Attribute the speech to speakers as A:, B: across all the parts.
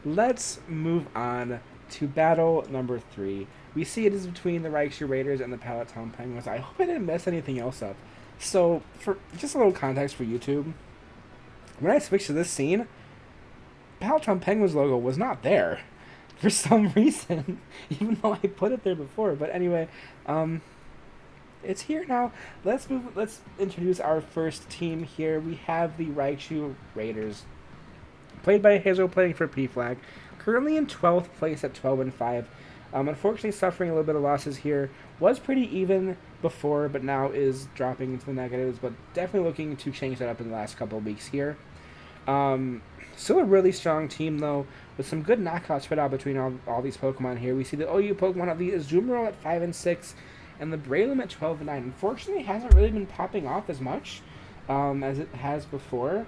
A: let's move on to battle number 3. We see it is between the Raichu Raiders and the Pallet Penguins. I hope I didn't mess anything else up. So, for just a little context for YouTube, when I switched to this scene, Pallet Penguins logo was not there for some reason, even though I put it there before. But anyway, um, it's here now. Let's move. Let's introduce our first team here. We have the Raichu Raiders, played by Hazel, playing for P Flag. Currently in 12th place at 12-5. Unfortunately, suffering a little bit of losses here. Was pretty even before, but now is dropping into the negatives. But definitely looking to change that up in the last couple of weeks here. Still a really strong team, though, with some good knockouts spread out between all these Pokemon here. We see the OU Pokemon of the Azumarill at 5-6, and the Breloom at 12-9. Unfortunately, it hasn't really been popping off as much as it has before,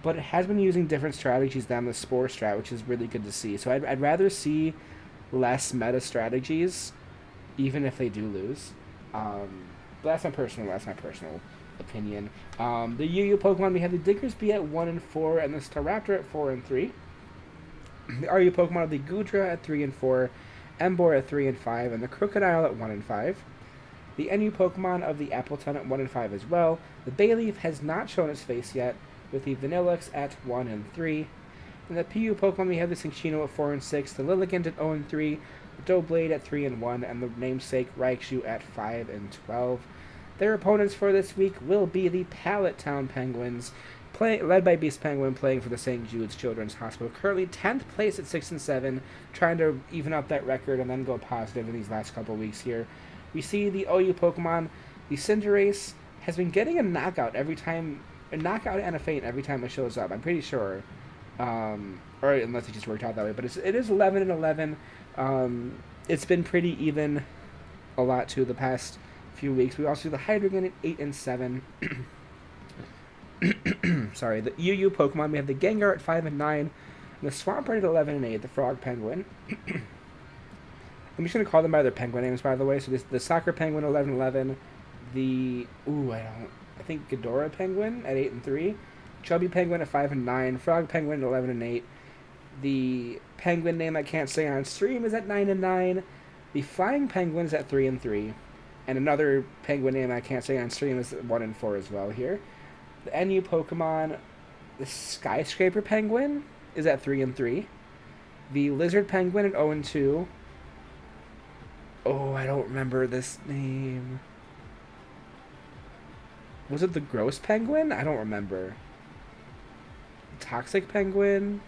A: but it has been using different strategies than the Spore strat, which is really good to see. So I'd rather see less meta strategies, even if they do lose. But that's my personal opinion. The UU Pokemon, we have the Diggersby at 1-4 and the Staraptor at 4-3. The RU Pokemon of the Goodra at 3-4, Emboar at 3-5, and the Crocodile at 1-5. The NU Pokemon of the Appleton at 1-5 as well. The Bayleaf has not shown its face yet, with the Vanillix at 1-3. And the PU Pokemon, we have the Cinccino at 4-6, the Lilligant at 0-3, the Doublade at 3-1, and the namesake Raichu at 5-12. Their opponents for this week will be the Pallet Penguins, led by Beast Penguin, playing for the St. Jude's Children's Hospital. Currently 10th place at 6-7, trying to even up that record and then go positive in these last couple weeks here. We see the OU Pokemon, the Cinderace, has been getting a knockout and a faint every time it shows up. I'm pretty sure, or unless it just worked out that way. But it is 11-11. It's been pretty even a lot too the past few weeks. We also do the Hydreigon at 8-7. Sorry, the UU Pokemon, we have the Gengar at 5-9, and the Swampert at 11-8. The Frog Penguin. I'm just gonna call them by their penguin names, by the way. So the Soccer Penguin 11-11, I think Ghidorah Penguin at 8-3, Chubby Penguin at 5-9, Frog Penguin at 11-8. The penguin name I can't say on stream is at 9-9. The Flying Penguin's at 3-3. And another penguin name I can't say on stream is 1-4 as well here. The NU Pokemon, the Skyscraper Penguin, is at 3-3. The Lizard Penguin at 0-2. Oh, I don't remember this name. Was it the Gross Penguin? I don't remember. Toxic Penguin?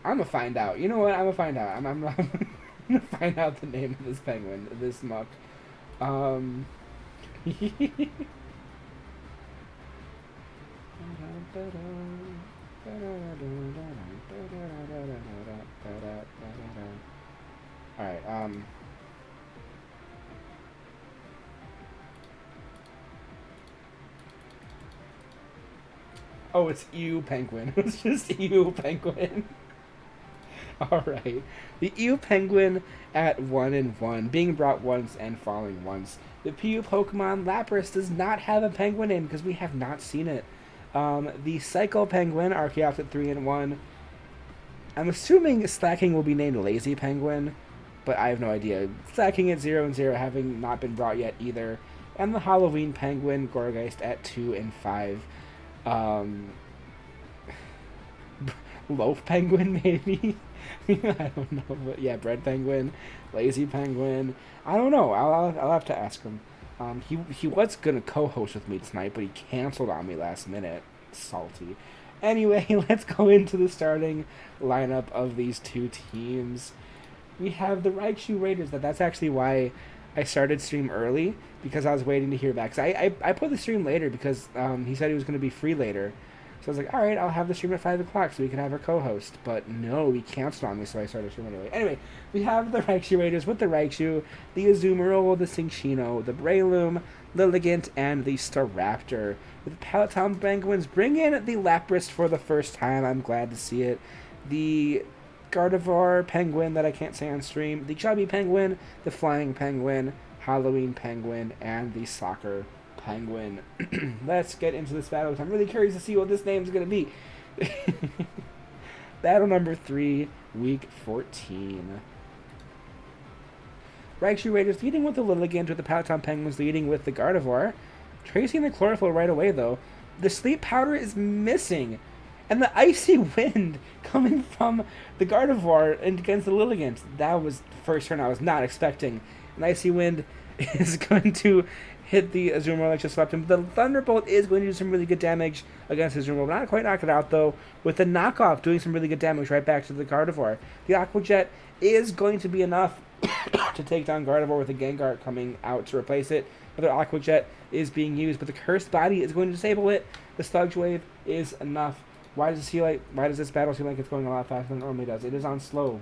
A: I'm gonna find out. You know what? I'm gonna find out. I'm gonna find out the name of this penguin, this muck. Alright, oh, it's EU Penguin. It's just EU Penguin. Alright. The EU Penguin at 1-1, being brought once and falling once. The PU Pokemon Lapras does not have a penguin in because we have not seen it. The Cycle Penguin, Archeops at 3-1. I'm assuming Slacking will be named Lazy Penguin, but I have no idea. Slacking at 0-0, having not been brought yet either. And the Halloween Penguin, Gorgeist at 2-5. Loaf Penguin, maybe? I don't know, but yeah, Bread Penguin, Lazy Penguin. I don't know. I'll have to ask him. He was gonna co-host with me tonight, but he canceled on me last minute. Salty. Anyway, let's go into the starting lineup of these two teams. We have the Raichu Raiders. That's actually why I started stream early, because I was waiting to hear back. So I put the stream later because he said he was going to be free later. So I was like, all right, I'll have the stream at 5 o'clock so we can have our co-host. But no, he canceled on me, so I started streaming early. Anyway, we have the Raichu Raiders with the Raichu, the Azumarill, the Cinccino, the Breloom, Lilligant, and the Staraptor. With the Pallet Penguins, bring in the Lapras for the first time. I'm glad to see it. The Gardevoir Penguin that I can't say on stream, the Chubby Penguin, the Flying Penguin, Halloween Penguin, and the Soccer Penguin. Let's get into this battle, because I'm really curious to see what this name is going to be. Battle number 3, week 14. Raichu Raiders leading with the Lilligant, with the Pallet Penguins leading with the Gardevoir. Tracing the Chlorophyll right away, though. The Sleep Powder is missing. And the Icy Wind coming from the Gardevoir against the Lilligant. That was the first turn I was not expecting. An Icy Wind is going to hit the Azumarill that just swept him. The Thunderbolt is going to do some really good damage against Azumarill. Not quite knock it out, though, with the knockoff doing some really good damage right back to the Gardevoir. The Aqua Jet is going to be enough to take down Gardevoir, with the Gengar coming out to replace it. Another Aqua Jet is being used, but the Cursed Body is going to disable it. The Sludge Wave is enough. Why does this battle seem like it's going a lot faster than it normally does? It is on slow.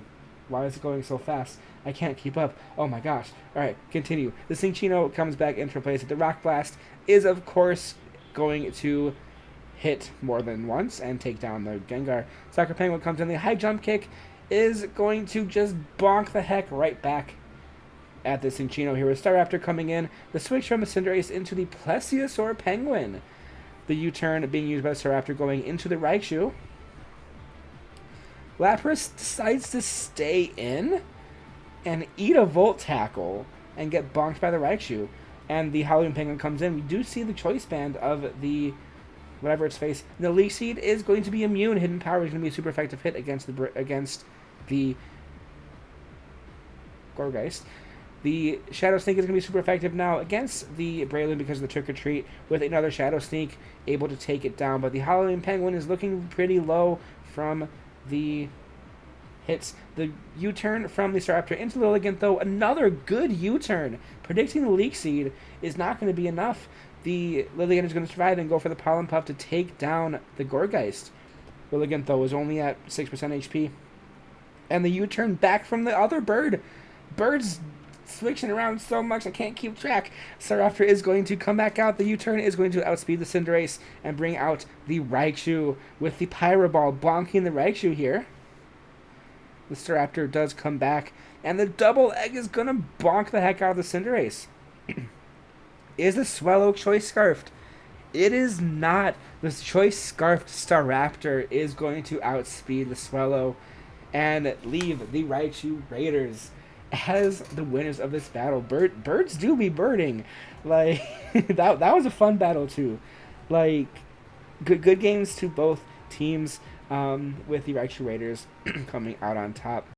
A: Why is it going so fast? I can't keep up. Oh my gosh. Alright, continue. The Cinccino comes back in to replace it. The Rock Blast is, of course, going to hit more than once and take down the Gengar. Soccer Penguin comes in. The High Jump Kick is going to just bonk the heck right back at the Cinccino here, with Staraptor coming in. The switch from the Cinderace into the Plesiosaur Penguin. The U-turn being used by the Staraptor going into the Raichu. Lapras decides to stay in and eat a Volt Tackle and get bonked by the Raichu. And the Halloween Penguin comes in. We do see the Choice Band of the whatever its face. The Leaf Seed is going to be immune. Hidden Power is going to be a super effective hit against the Gorgeist. The Shadow Sneak is going to be super effective now against the Breloom because of the Trick or Treat, with another Shadow Sneak able to take it down. But the Halloween Penguin is looking pretty low from the hits. The U-turn from the Staraptor into Lilligant, though, another good U-turn. Predicting the Leak Seed is not going to be enough. The Lilligant is going to survive and go for the Pollen Puff to take down the Gorgeist. Lilligant, though, is only at 6% HP. And the U-turn back from the other bird. Bird's switching around so much I can't keep track. Staraptor is going to come back out. The U-turn is going to outspeed the Cinderace and bring out the Raichu with the Pyro Ball bonking the Raichu here. The Staraptor does come back, and the Double Egg is going to bonk the heck out of the Cinderace. Is the Swallow Choice Scarfed? It is not. The Choice Scarfed Staraptor is going to outspeed the Swallow and leave the Raichu Raiders as the winners of this battle. Birds do be birding. Like, that was a fun battle too. Like, good games to both teams, with the Raichu Raiders coming out on top.